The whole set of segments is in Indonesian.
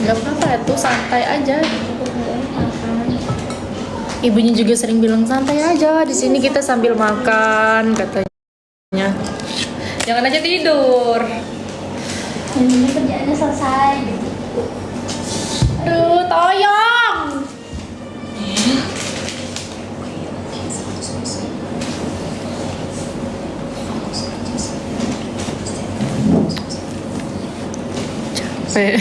Gak apa-apa tuh, santai aja. Ibunya juga sering bilang santai aja. Di sini kita sambil makan katanya. Jangan aja tidur. Ini kerjaannya selesai. Aduh, tayang. Capek.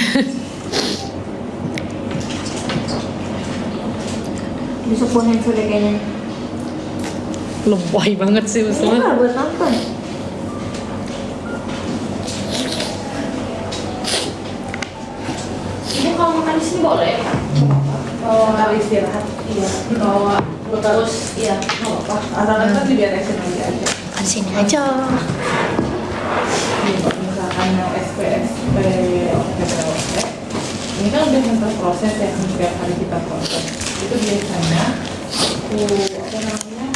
Besok buat handphone deh kayaknya. Lebay banget sih Ini Usman. nggak buat nonton. Ini kalau makan di sini boleh. Kalau istirahat, iya. Kalau terus, iya, nggak apa-apa. Asal-asal diberesin aja. Makan sini aja. Kalau misalkan yang SPSP, ini kan udah center proses ya, setiap hari kita proses. Itu biasanya apa namanya,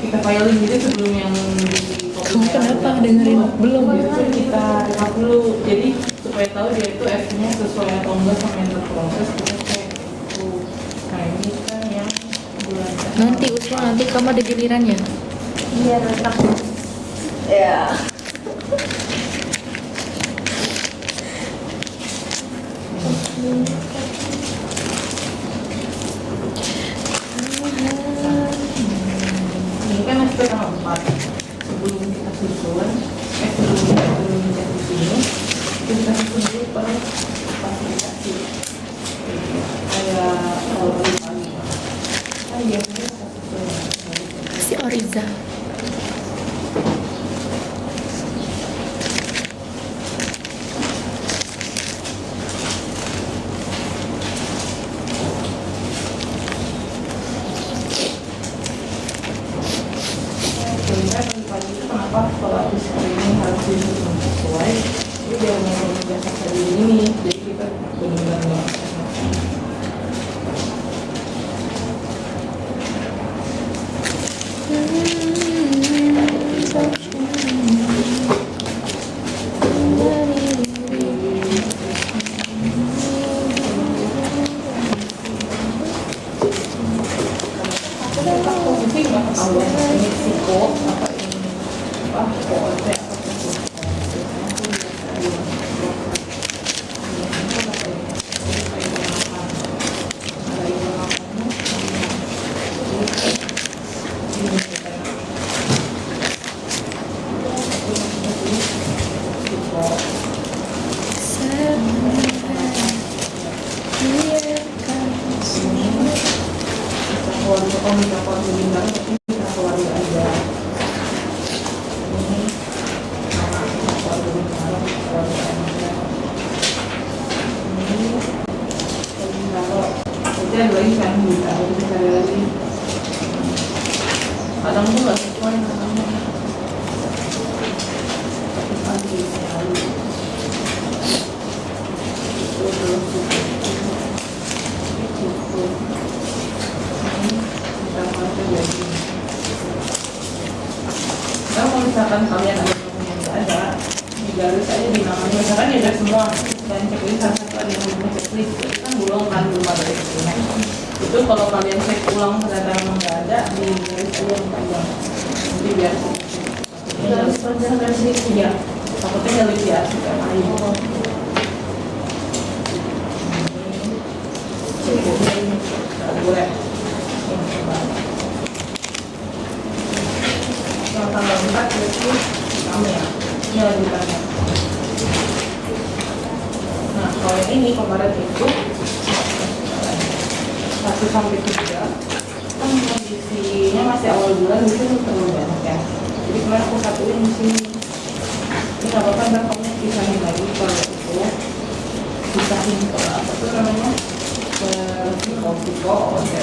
kita filing gitu sebelum yang di Kamu kenapa dengerin? Belum. Itu kita rekap dulu. Jadi supaya tahu dia itu F-nya sesuai atau enggak sama yang terproses, kita cek itu. Nah ini kan yang bulan Nanti Usman, nanti kamu ada gilirannya. Iya, tetap. Ya. ini kan SP tanggal 4. Sebelum kita susun, sebelum kita turun di sini, itu kita susun dulu per fasilitasi. Kayak kalau pagi, kan biasanya kita susun. Si Oriza. Sebenarnya pagi-pagi itu kenapa kalau habis screening harus disusun sesuai, itu dia mau biasa hari ini, jadi kita benar-benar nggak posisi nggak ketahuan ini psiko apa ini apa POT kadang tuh nggak sesuai namanya. Kalau misalkan kalian ada dokumen yang nggak ada, digaris aja di namanya. Misalkan ya udah semua dan checklist salah satu ada yang belum checklist, itu kan belum ada itu. Itu kalau kalian cek ulang ternyata memang nggak ada, digaris aja yang panjang. Nanti biar Dalam konsentrasi ya, takutnya nggak lebih asik kan ayo. Nggak boleh. Yang tanggal 4 berarti kamu ya? Ini lanjutannya. Nah, kalau yang ini kemarin itu 1 sampai 3 kan kondisinya masih awal bulan, itu terlalu banyak ya. Jadi kemarin aku satuin di sini. Ini nggak apa-apa, ntar kamu pisahin lagi kalau itu. Pisahin ke apa tuh namanya? Ke psiko, oke.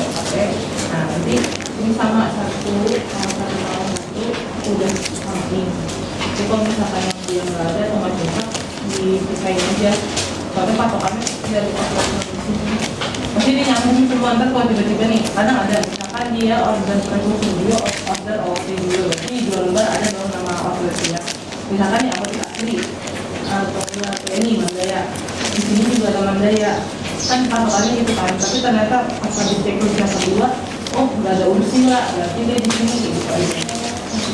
Nah, nanti ini sama satu udah samping. Jadi kalau misalkan yang dia nggak ada atau nggak cocok, dipisahin aja. Soalnya patokannya dari patokan di sini. Masih dinyambung semua, ntar kalau tiba-tiba nih, kadang ada misalkan dia order produk video, order OOT video, ini jual lembar ada dalam nama order dia. Misalkan ya aku tidak asli atau ini mandaya Mandaya. Di sini juga ada Mandaya. Kan patokannya gitu kan. Tapi ternyata pas habis cek yang kedua, oh nggak ada ursi lah. Berarti dia di sini gitu aja.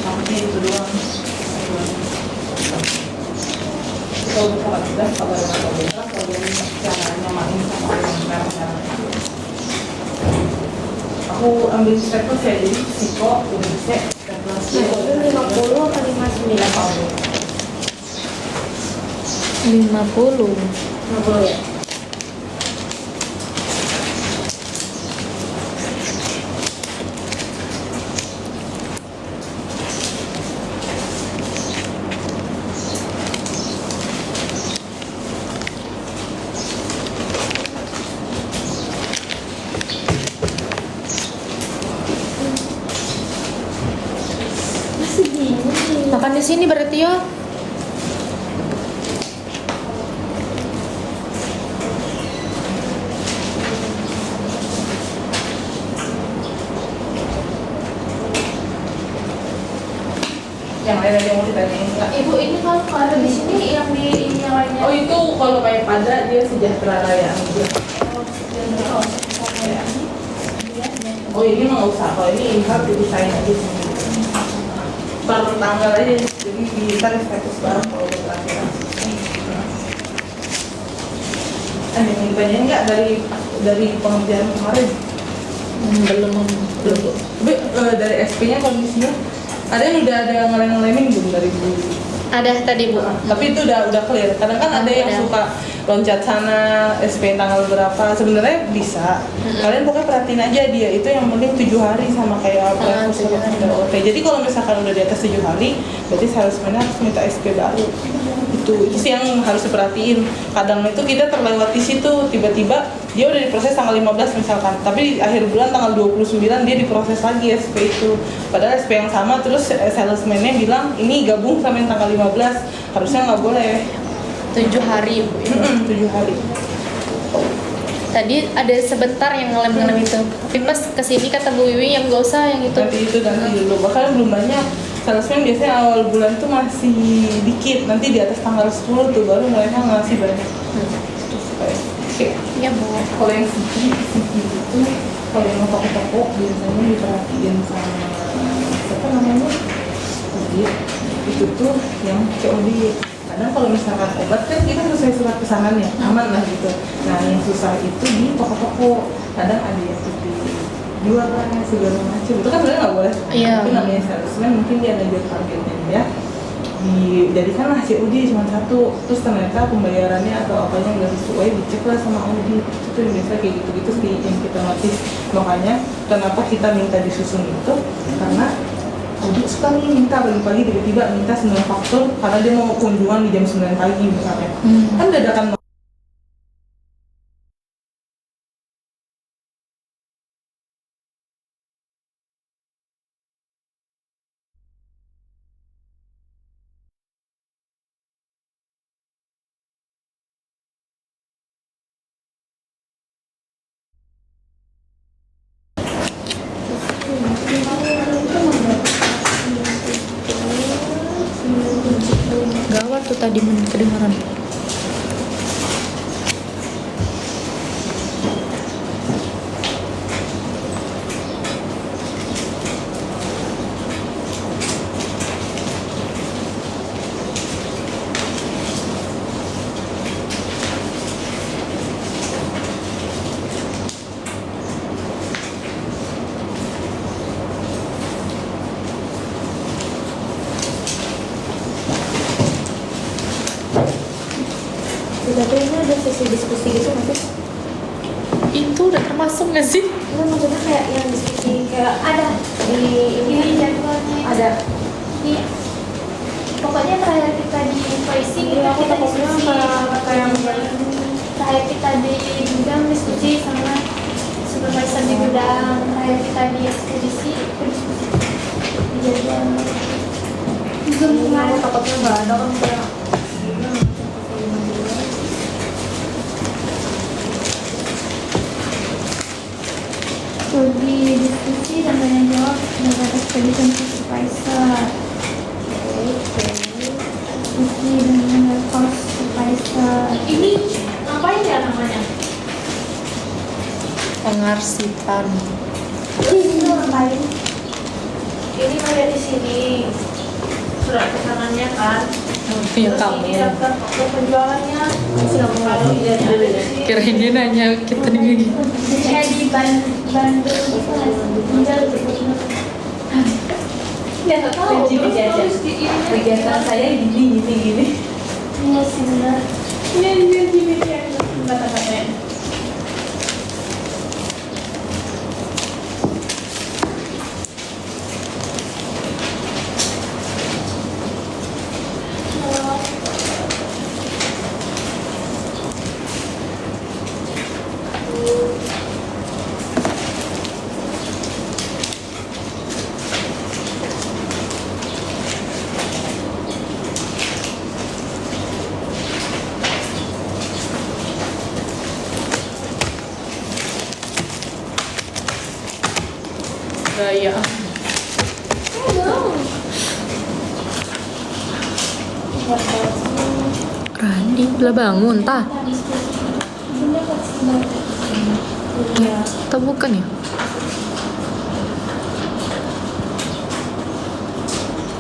Takutnya itu doang. Kalau misalkan sudah kalau caranya main sama orang aku ambil status ya, jadi psiko udah bisa dan kelas Nah, itu 50 atau 59 Pak? 50. 50 ya? Masih bingung nih. Makan di sini berarti yo. yang lain ada yang mau ditanyain nggak? Ibu ini kalau ada di sini yang di ini yang lainnya. Oh itu kalau kayak pada dia sejahtera raya aja. Oh ini mah nggak usah, kalau ini harus didesain aja sendiri. Per tanggal aja, jadi bisa status barang kalau udah terakhir. Ada yang ditanyain nggak dari pengerjaan kemarin? Belum. Tapi dari SP-nya kondisinya ada yang udah ada ngeleng-ngelengin belum dari dulu? Ada tadi Bu. Tapi itu udah clear. Kadang kan ada yang Ada. suka loncat sana, SP tanggal berapa. Sebenarnya bisa. Kalian pokoknya perhatiin aja dia. Itu yang penting 7 hari sama kayak apa 7 hari. OT. Jadi kalau misalkan udah di atas 7 hari, berarti salesman harus minta SP baru. Itu sih yang harus diperhatiin. Kadang itu kita terlewat di situ, tiba-tiba dia udah diproses tanggal 15 misalkan, tapi di akhir bulan tanggal 29 dia diproses lagi SP itu. Padahal SP yang sama, terus salesman-nya bilang ini gabung sama yang tanggal 15, harusnya nggak boleh. 7 hari Bu. 7 hari. Tadi ada sebentar yang ngelem-ngelem itu. Tapi pas kesini kata Bu Wiwi yang gak usah yang itu. Nanti dulu, bahkan belum banyak. Salesman biasanya awal bulan tuh masih dikit, nanti di atas tanggal 10 tuh baru mereka ngasih banyak. Terus kayak, oke. Iya Bu. Kalau yang siki itu, kalau yang toko-toko biasanya diperhatiin sama siapa namanya? Audit. Itu tuh yang COD. Kadang kalau misalkan obat kan kita sesuai surat pesanannya, aman lah gitu. Nah yang susah itu di toko-toko. Kadang ada yang jual lah segala macam. Itu kan sebenarnya nggak boleh. Iya. Tapi namanya salesman mungkin dia ada jual targetnya ya. Dijadikanlah COD cuma satu, terus ternyata pembayarannya atau apanya nggak sesuai, dicek lah sama audit. Itu yang biasa kayak gitu-gitu sih yang kita notice. Makanya kenapa kita minta disusun itu, karena audit suka nih minta pagi-pagi tiba-tiba minta 9 faktur karena dia mau kunjungan di jam 9 pagi misalnya. Kan dadakan. Gawat tuh tadi kedengaran. Tapi ini ada sesi diskusi gitu nggak sih? Itu udah termasuk nggak sih? Enggak, maksudnya kayak yang diskusi kayak ada di ini jadwalnya ada. Iya. Pokoknya terakhir kita di voicing Iya, aku kita takutnya diskusi kayak terakhir kita di gudang diskusi sama supervisor di gudang, terakhir kita di ekspedisi kita diskusi di jadwal Zoom aku kemarin. takutnya nggak ada kan kayak Di diskusi dan tanya jawab dengan expedition supervisor. Diskusi dengan cost supervisor. Ini pengarsipan. Ini ngapain? Ini ada di sini. Surat keterangannya kan. Punya Terus kamu. ini daftar faktur penjualannya. Kalau ijazah dari sini. Kirain dia nanya kita nih. Saya di Bandung itu tinggal di Nggak tahu. Terus tulis di ini. Kegiatan saya gini. Iya sih benar. Iya gini ya. Kata-katanya. Gaya. Randi, lah bangun, tah? Atau bukan ya?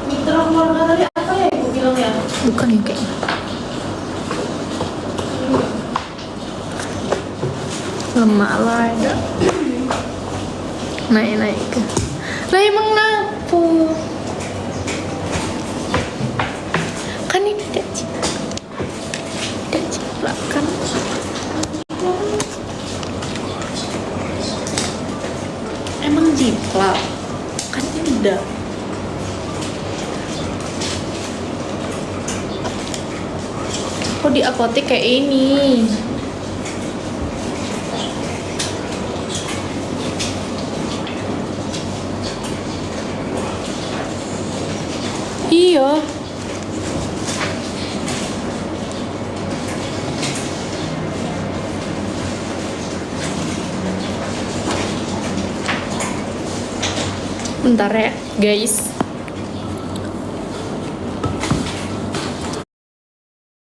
Mitra keluarga tadi apa ya ibu bilang ya? Bukan ya kayaknya. Lemak lah ada. Naik ke. Lah emang napo? Kan ini tidak ciplak kan? Emang jiplak? Kan tidak. Kok di apotek kayak ini? Iya. Bentar ya, guys.